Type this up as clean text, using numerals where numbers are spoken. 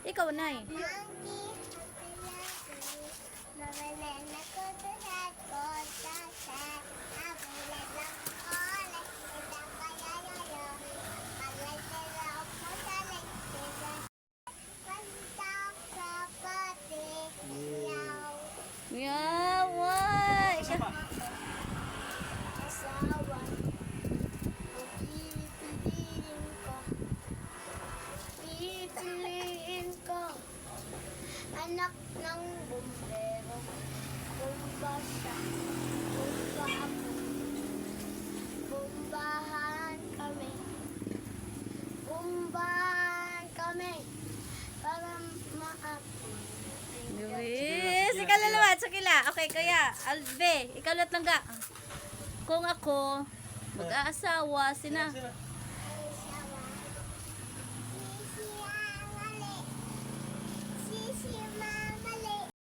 Ikaw, Nay. Yawa. Siya. Asawa, pipiliin ko. Pipiliin ko. Anak ng bumbero. Bumba siya. Bumba ako. Bumbahan kami. Bumbahan kami. Para Luis, ikaw lalawat sa kila. Okay, kaya, Alve, ikaw lang ga. Kung ako, mag-aasawa, sina